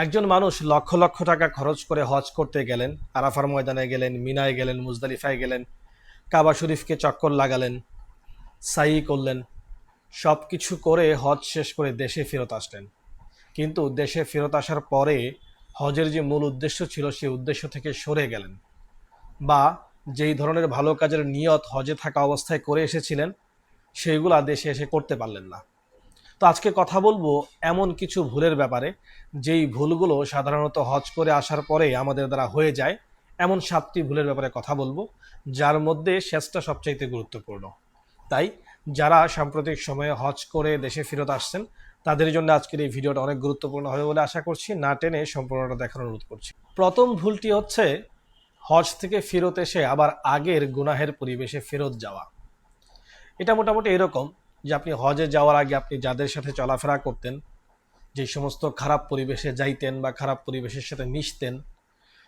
একজন মানুষ লক্ষ লক্ষ টাকা খরচ করে হজ করতে গেলেন, আরাফার ময়দানে গেলেন, মিনায় গেলেন, মুজদালিফায় গেলেন, কাবা শরীফকে চক্কর লাগালেন, সাই করলেন, সব কিছু করে হজ শেষ করে দেশে ফেরত আসলেন। কিন্তু দেশে ফেরত আসার পরে হজের যে মূল উদ্দেশ্য ছিল সেই উদ্দেশ্য থেকে সরে গেলেন, বা যেই ধরনের ভালো কাজের নিয়ত হজে থাকা অবস্থায় করে এসেছিলেন সেইগুলা দেশে এসে করতে পারলেন না। তো আজকে কথা বলবো এমন কিছু ভুলের ব্যাপারে, যেই ভুলগুলো সাধারণত হজ করে আসার পরে আমাদের দ্বারা হয়ে যায়। এমন 7টি ভুলের ব্যাপারে কথা বলবো, যার মধ্যে শেষটা সবচাইতে গুরুত্বপূর্ণ। তাই যারা সাম্প্রতিক সময়ে হজ করে দেশে ফেরত আসছেন তাদের জন্য আজকের এই ভিডিওটা অনেক গুরুত্বপূর্ণ হবে বলে আশা করছি। না টেনে সম্পূর্ণটা দেখার অনুরোধ করছি। প্রথম ভুলটি হচ্ছে হজ থেকে ফেরত এসে আবার আগের গুনাহের পরিবেশে ফেরত যাওয়া। এটা মোটামুটি এরকম যে আপনি হজে যাওয়ার আগে আপনি যাদের সাথে চলাফেরা করতেন, যে সমস্ত খারাপ পরিবেশে যাইতেন বা খারাপ পরিবেশের সাথে মিশতেন,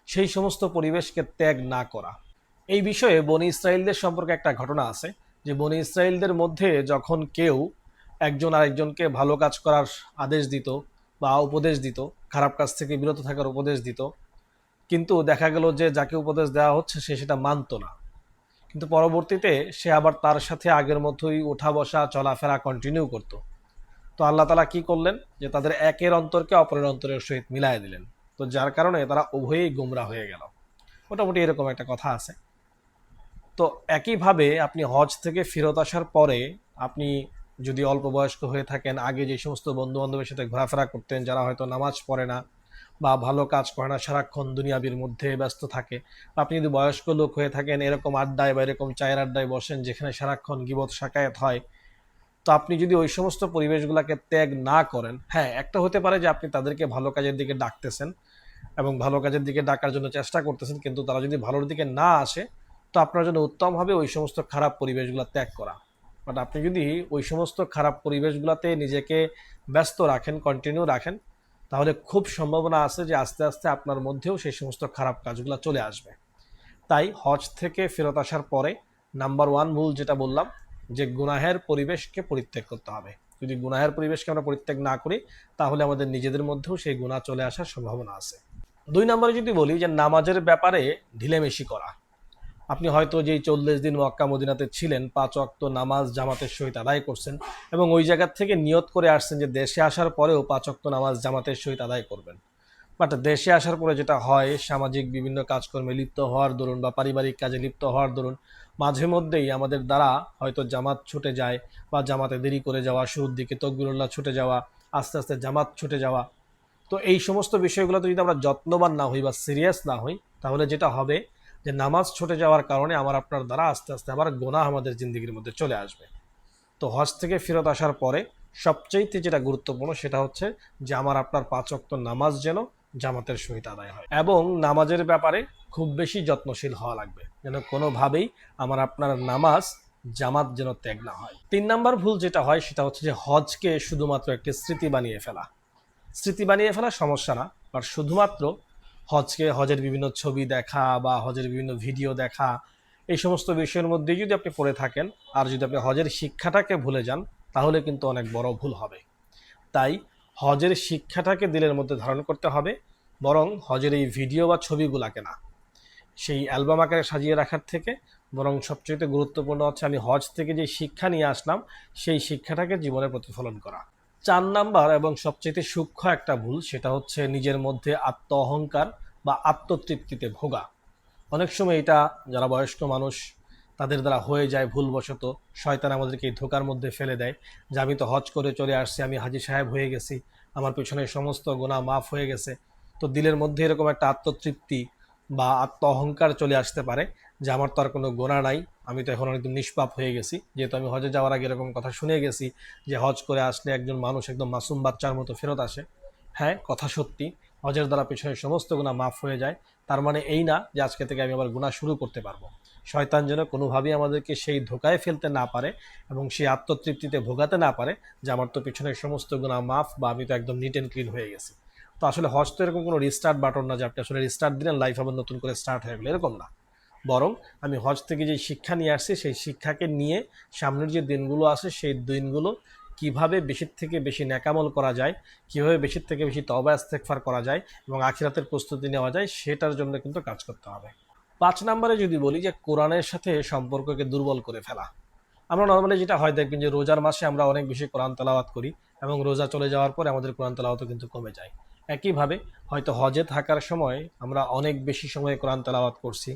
সেই সমস্ত পরিবেশকে ত্যাগ না করা। এই বিষয়ে বনি ইসরায়েলদের সম্পর্কে একটা ঘটনা আছে, যে বনি ইসরায়েলদের মধ্যে যখন কেউ একজন আরেকজনকে ভালো কাজ করার আদেশ দিত বা উপদেশ দিত, খারাপ কাজ থেকে বিরত থাকার উপদেশ দিত, কিন্তু দেখা গেল যে যাকে উপদেশ দেওয়া হচ্ছে সে সেটা মানত না, কিন্তু পরবর্তীতে সে আবার তার সাথে আগের মতোই ওঠা বসা চলাফেরা কন্টিনিউ করত। তো আল্লাহ তালা কি করলেন, যে তাদের একের অন্তরকে অপরের অন্তরের সহিত মিলাই দিলেন। তো যার কারণে তারা উভয়েই গুমরা হয়ে গেল। মোটামুটি এরকম একটা কথা আছে। তো একইভাবে আপনি হজ থেকে ফেরত আসার পরে আপনি যদি অল্প বয়স্ক হয়ে থাকেন, আগে যে সমস্ত বন্ধু বান্ধবের সাথে ঘোরাফেরা করতেন যারা হয়তো নামাজ পড়ে না বা ভালো কাজ করে না, সারাক্ষণ দুনিয়াবির মধ্যে ব্যস্ত থাকে, বা আপনি যদি বয়স্ক লোক হয়ে থাকেন, এরকম আড্ডায় বা এরকম চায়ের আড্ডায় বসেন যেখানে সারাক্ষণ গীবত শাকায়াত হয়, তো আপনি যদি ওই সমস্ত পরিবেশগুলোকে ত্যাগ না করেন, হ্যাঁ একটা হতে পারে যে আপনি তাদেরকে ভালো কাজের দিকে ডাকতেছেন এবং ভালো কাজের দিকে ডাকার জন্য চেষ্টা করতেছেন, কিন্তু তারা যদি ভালোর দিকে না আসে, তো আপনার জন্য উত্তম হবে ওই সমস্ত খারাপ পরিবেশগুলো ত্যাগ করা। বাট আপনি যদি ওই সমস্ত খারাপ পরিবেশগুলোতে নিজেকে ব্যস্ত রাখেন, কন্টিনিউ রাখেন, তাহলে খুব সম্ভাবনা আছে যে আস্তে আস্তে আপনার মধ্যেও সেই সমস্ত খারাপ কাজগুলো চলে আসবে। তাই হজ থেকে ফেরত আসার পরে নাম্বার ওয়ান ভুল যেটা বললাম, যে গুনাহের পরিবেশকে পরিত্যাগ করতে হবে। যদি গুনাহের পরিবেশকে আমরা পরিত্যাগ না করি, তাহলে আমাদের নিজেদের মধ্যেও সেই গুনাহ চলে আসার সম্ভাবনা আছে। 2 নম্বরে যদি বলি, যে নামাজের ব্যাপারে ঢিলেমিশি করা। আপনি হয়তো যেই 40 দিন মক্কা মদিনাতে ছিলেন 5 ওয়াক্ত নামাজ জামাতের সহিত আদায় করছেন, এবং ওই জায়গা থেকে নিয়ত করে আসছেন যে দেশে আসার পরেও 5 ওয়াক্ত নামাজ জামাতের সহিত আদায় করবেন। বাট দেশে আসার পরে যেটা হয়, সামাজিক বিভিন্ন কাজকর্মে লিপ্ত হওয়ার দরুন বা পারিবারিক কাজে লিপ্ত হওয়ার দরুন মাঝে মধ্যেই আমাদের দ্বারা হয়তো জামাত ছুটে যায়, বা জামাতে দেরি করে যাওয়া, শুরুর দিকে তকবিরুল্লাহ ছুটে যাওয়া, আস্তে আস্তে জামাত ছুটে যাওয়া। তো এই সমস্ত বিষয়গুলোতে যদি আমরা যত্নবান না হই বা সিরিয়াস না হই, তাহলে যেটা হবে যে নামাজ ছুটে যাওয়ার কারণে আমার আপনার দ্বারা আস্তে আস্তে আবার গোনাহ আমাদের জিন্দগির মধ্যে চলে আসবে। তো হজ থেকে ফেরত আসার পরে সবচাইতে যেটা গুরুত্বপূর্ণ সেটা হচ্ছে যে আমার আপনার 5 ওয়াক্ত নামাজ যেন জামাতের সহিত আদায় হয়, এবং নামাজের ব্যাপারে খুব বেশি যত্নশীল হওয়া লাগবে, যেন কোনোভাবেই আমার আপনার নামাজ জামাত যেন ত্যাগ না হয়। 3 নম্বর ভুল যেটা হয় সেটা হচ্ছে যে হজকে শুধুমাত্র একটি স্মৃতি বানিয়ে ফেলা। স্মৃতি বানিয়ে ফেলা সমস্যা না, বাট শুধুমাত্র হজকে হজের বিভিন্ন ছবি দেখা বা হজের বিভিন্ন ভিডিও দেখা, এই সমস্ত বিষয়ের মধ্যেই যদি আপনি পড়ে থাকেন, আর যদি আপনি হজের শিক্ষাটাকে ভুলে যান, তাহলে কিন্তু অনেক বড় ভুল হবে। তাই হজের শিক্ষাটাকে দিলের মধ্যে ধারণ করতে হবে, বরং হজের এই ভিডিও বা ছবিগুলাকে না, সেই অ্যালবাম আকারে সাজিয়ে রাখার থেকে বরং সবচেয়ে গুরুত্বপূর্ণ হচ্ছে আমি হজ থেকে যে শিক্ষা নিয়ে আসলাম সেই শিক্ষাটাকে জীবনে প্রতিফলন করা। 4 নাম্বার এবং সবচেয়ে সূক্ষ্ম একটা ভুল সেটা হচ্ছে নিজের মধ্যে আত্ম অহংকার বা আত্মতৃপ্তিতে ভোগা। অনেক সময় এটা যারা বয়স্ক মানুষ তাদের দ্বারা হয়ে যায় ভুলবশত। শয়তান আমাদেরকে এই ধোকার মধ্যে ফেলে দেয় যে আমি তো হজ করে চলে আসছি, আমি হাজি সাহেব হয়ে গেছি, আমার পিছনে সমস্ত গুনাহ মাফ হয়ে গেছে। তো দিলের মধ্যে এরকম একটা আত্মতৃপ্তি বা আত্ম অহংকার চলে আসতে পারে যে আমার তো আর কোনো গুনাহ নাই, আমি তো এখন একদম নিষ্পাপ হয়ে গেছি, যেহেতু আমি হজে যাওয়ার আগে এরকম কথা শুনে গেছি যে হজ করে আসলে একজন মানুষ একদম মাসুম বাচ্চার মতো ফেরত আসে। হ্যাঁ, কথা সত্যি, হজের দ্বারা পিছনে সমস্ত গুনাহ মাফ হয়ে যায়। তার মানে এই না যে আজকে থেকে আমি আবার গুনাহ শুরু করতে পারবো। শয়তান যেন কোনোভাবেই আমাদেরকে সেই ধোকায় ফেলতে না পারে এবং সেই আত্মতৃপ্তিতে ভোগাতে না পারে যে আমার তো পিছনের সমস্ত গুনাহ মাফ বা আমি তো একদম নিট অ্যান্ড ক্লিন হয়ে গেছি। তো আসলে হজ তো এরকম কোনো রিস্টার্ট বাটন না যে আপনি আসলে রিস্টার্ট দিলেন লাইফ আবার নতুন করে স্টার্ট হয়ে গেলো, এরকম না। বরং আমি হজ থেকে যে শিক্ষা নিয়ে আসছি সেই শিক্ষাকে নিয়ে সামনের যে দিনগুলো আছে সেই দিনগুলো কিভাবে বেশির থেকে বেশি নেকামল করা যায়, কিভাবে বেশির থেকে বেশি তওবা ইস্তেগফার করা যায় এবং আখিরাতের প্রস্তুতি নেওয়া যায়, সেটার জন্য কিন্তু কাজ করতে হবে। 5 নম্বরে যদি বলি যে কোরআনের সাথে সম্পর্ককে দুর্বল করে ফেলা। আমরা নর্মালি যেটা হয় দেখবেন যে রোজার মাসে আমরা অনেক বেশি কোরআন তেলাওয়াত করি এবং রোজা চলে যাওয়ার পরে আমাদের কোরআন তেলাওয়াতও কিন্তু কমে যায়। একইভাবে হয়তো হজে থাকার সময় আমরা অনেক বেশি সময় কোরআন তেলাওয়াত করছি,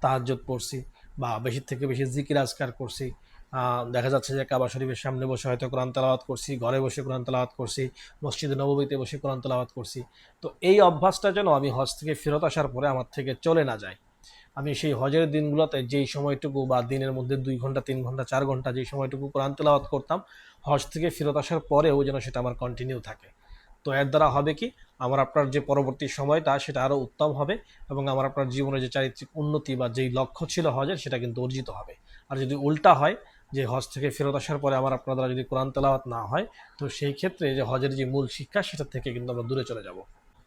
তাহাজ্জুদ পড়ছি বা বেশির থেকে বেশি জিকির আজকার করছি। দেখা যাচ্ছে যে কাবা শরীফের সামনে বসে হয়তো কোরআন তেলাওয়াত করছি, ঘরে বসে কোরআন তেলাওয়াত করছি, মসজিদে নববীতে বসে কোরআন তেলাওয়াত করছি। তো এই অভ্যাসটা যেন আমি হজ থেকে ফেরত আসার পরে আমার থেকে চলে না যায়। আমি সেই হজের দিনগুলোতে যেই সময়টুকু বা দিনের মধ্যে 2 ঘন্টা 3 ঘন্টা 4 ঘন্টা যেই সময়টুকু কোরআন তেলাওয়াত করতাম, হজ থেকে ফেরত আসার পরেও যেন সেটা আমার কন্টিনিউ থাকে। তো এর দ্বারা হবে কি, আমার আপনার যে পরবর্তী সময়টা সেটা আরও উত্তম হবে এবং আমার আপনার জীবনে যে চারিত্রিক উন্নতি বা যেই লক্ষ্য ছিল হজের সেটা কিন্তু অর্জিত হবে। আর যদি উল্টা হয় যে হজ থেকে ফেরত আসার পরে আমার আপনার দ্বারা যদি কোরআন তেলাওয়াত না হয়, তো সেই ক্ষেত্রে যে হজের যে মূল শিক্ষা সেটা থেকে কিন্তু আমরা দূরে চলে যাব।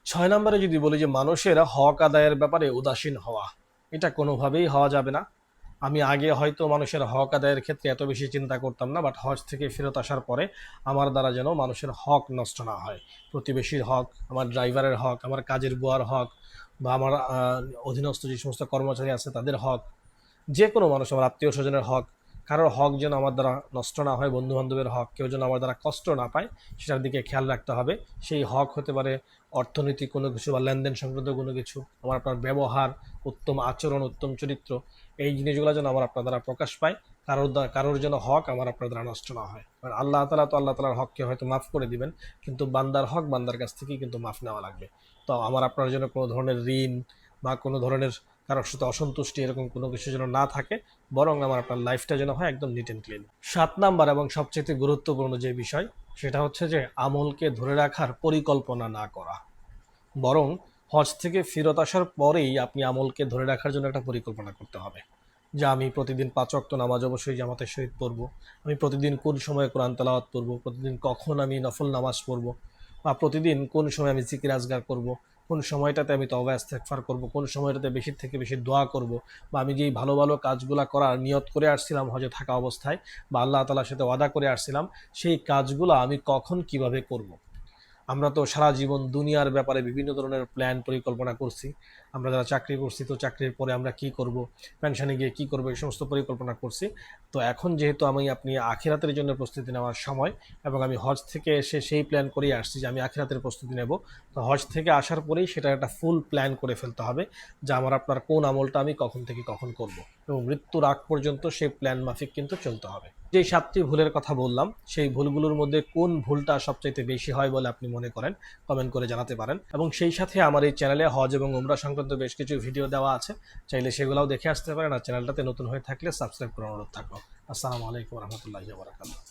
6 নম্বরে যদি বলি যে মানুষের হক আদায়ের ব্যাপারে উদাসীন হওয়া, এটা কোনোভাবেই হওয়া যাবে না। আমি আগে হয়তো মানুষের হক আদায়ের ক্ষেত্রে এত বেশি চিন্তা করতাম না, বাট হজ থেকে ফেরত আসার পরে আমার দ্বারা যেন মানুষের হক নষ্ট না হয়। প্রতিবেশীর হক, আমার ড্রাইভারের হক, আমার কাজের বুয়ার হক বা আমার অধীনস্থ যে সমস্ত কর্মচারী আছে তাদের হক, যে কোনো মানুষ, আমার আত্মীয় স্বজনের হক, কারোর হক যেন আমার দ্বারা নষ্ট না হয়, বন্ধু বান্ধবের হক কেউ যেন আমার দ্বারা কষ্ট না পায়, সেটার দিকে খেয়াল রাখতে হবে। সেই হক হতে পারে অর্থনৈতিক কোনো কিছু বা লেনদেন সংক্রান্ত কোনো কিছু, আমার আপনার ব্যবহার, উত্তম আচরণ, উত্তম চরিত্র, এই জিনিসগুলো যেন আমার আপনার দ্বারা প্রকাশ পায়। কারোর যেন হক আমার আপনার দ্বারা নষ্ট না হয়। কারণ আল্লাহ তাআলা তো আল্লাহ তাআলার হককে হয়তো মাফ করে দিবেন, কিন্তু বান্দার হক বান্দার কাছ থেকেই কিন্তু মাফ নেওয়া লাগবে। তো আমার আপনার জন্য কোনো ধরনের ঋণ বা কোনো ধরনের কারোর সাথে অসন্তুষ্টি এরকম কোনো কিছু যেন না থাকে, বরং আমার আপনার লাইফটা যেন হয় একদম নিট অ্যান্ড ক্লিন। 7 নাম্বার এবং সবচেয়ে গুরুত্বপূর্ণ যে বিষয়, সেটা হচ্ছে যে আমলকে ধরে রাখার পরিকল্পনা না করা। বরং হজ থেকে ফেরত আসার পরেই আপনি আমলকে ধরে রাখার জন্য একটা পরিকল্পনা করতে হবে। যে আমি প্রতিদিন 5 ওয়াক্ত নামাজ অবশ্যই জামাতের সহিত পড়ব, আমি প্রতিদিন কোন সময়ে কোরআন তেলাওয়াত করব, প্রতিদিন কখন আমি নফল নামাজ পড়ব, বা প্রতিদিন কোন সময় আমি জিকির আজগার করব, কোন সময়টাতে আমি তওবা ইস্তেগফার করব, কোন সময়টাতে বেশি থেকে বেশি দোয়া করব, বা আমি যেই ভালো ভালো কাজগুলো করার নিয়ত করে আসছিলাম হজে থাকা অবস্থায় বা আল্লাহ তাআলার সাথে ওয়াদা করে আসছিলাম, সেই কাজগুলো আমি কখন কিভাবে করব। আমরা তো সারা জীবন দুনিয়ার ব্যাপারে বিভিন্ন ধরনের প্ল্যান পরিকল্পনা করছি। আমরা যারা চাকরি করছি, তো চাকরির পরে আমরা কি করব, পেনশনে গিয়ে কি করব, এই সমস্ত পরিকল্পনা করছি। তো এখন যেহেতু আপনি আখিরাতের জন্য প্রস্তুতি নেওয়ার সময় এবং আমি হজ থেকে এসে সেই প্ল্যান করেই আসছি যে আমি আখিরাতের প্রস্তুতি নেব। তো হজ থেকে আসার পরেই সেটা একটা ফুল প্ল্যান করে ফেলতে হবে যে আমার আপনার কোন আমলটা আমি কখন থেকে কখন করব, এবং মৃত্যুর আগ পর্যন্ত সেই প্ল্যান মাফিক কিন্তু চলতে হবে। যে 7টি ভুলের কথা বললাম, সেই ভুলগুলোর মধ্যে কোন ভুলটা সবচাইতে বেশি হয় বলে আপনি মনে করেন, কমেন্ট করে জানাতে পারেন। এবং সেই সাথে আমার এই চ্যানেলে হজ এবং উমরা সংক্রান্ত বেশ কিছু ভিডিও দেওয়া আছে, চাইলে সেগুলোও দেখে আসতে পারেন। আর চ্যানেলটাতে নতুন হয়ে থাকলে সাবস্ক্রাইব করার অনুরোধ থাকলো। আসসালামু আলাইকুম রহমতুল্লাহি ওয়া বারাকাতুহু।